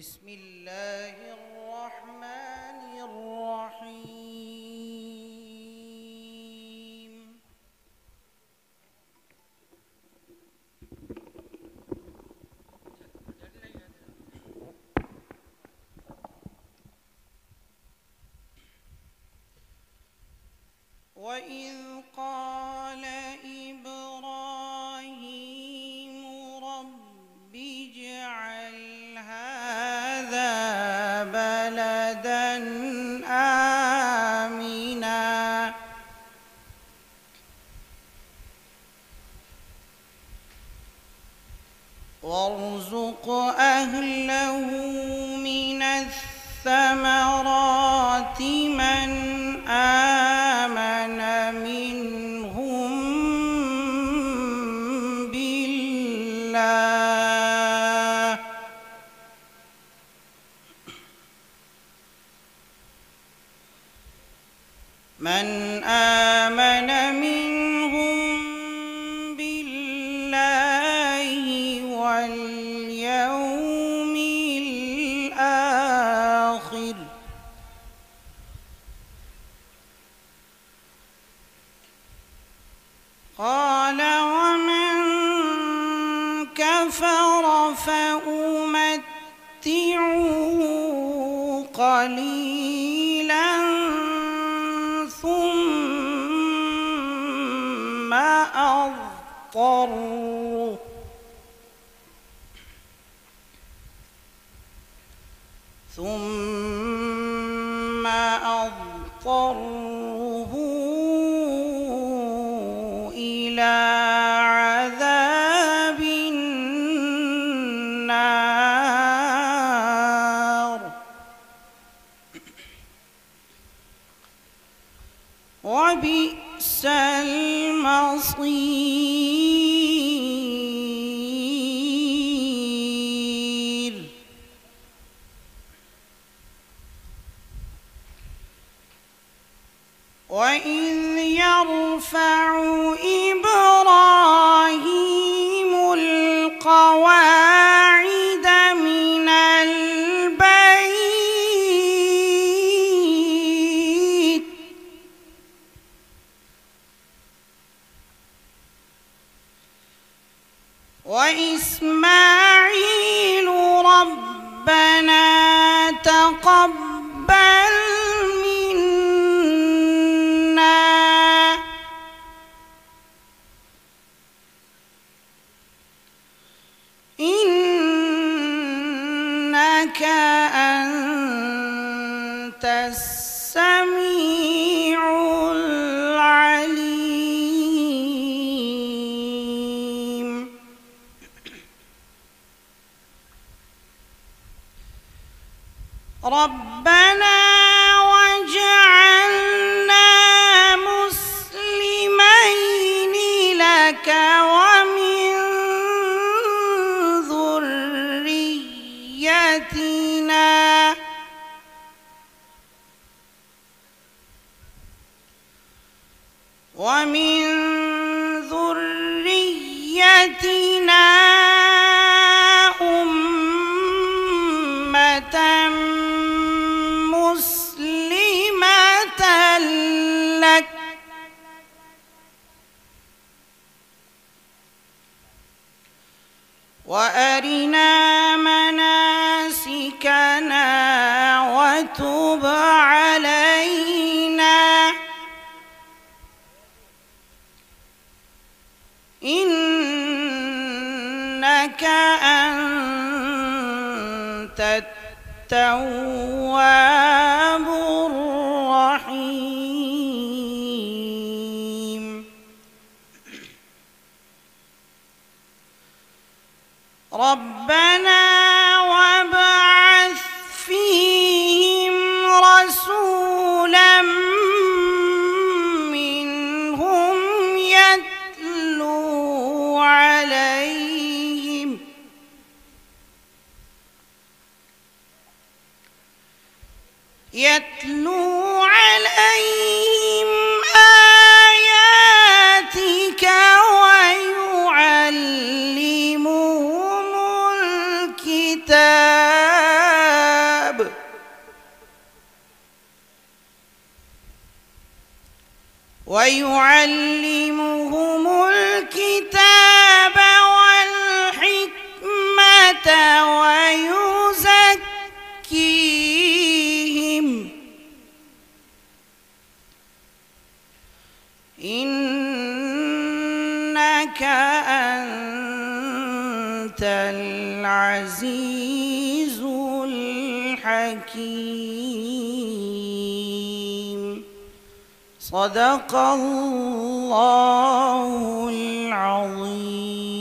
بسم الله الرحمن الرحيم وإذ قال إبراهيم رب اجعل هذا بلدا آمنا وارزق أهله من الثمرات من آمن منهم بالله واليوم الآخر قال ومن كفر فأمتعه قليلا ثم أضطره إلى عذاب النار وبئس المصير وإذ يرفع إبراهيم القواعد من البيت وإسماعيل ربنا تقبل إنك أنت السميع العليم ربنا واجعلنا مسلمين لك ومن ذريتنا أمة مسلمة لك وأرنا مناسكنا وتب علينا إنك أنت التواب الرحيم ربنا وابعث فيهم رسولا منهم يتلو عليهم آياتك ويعلمهم الكتاب ويعلمهم الكتاب والحكمة ويزكيهم إنك أنت العزيز الحكيم. صدق الله العظيم.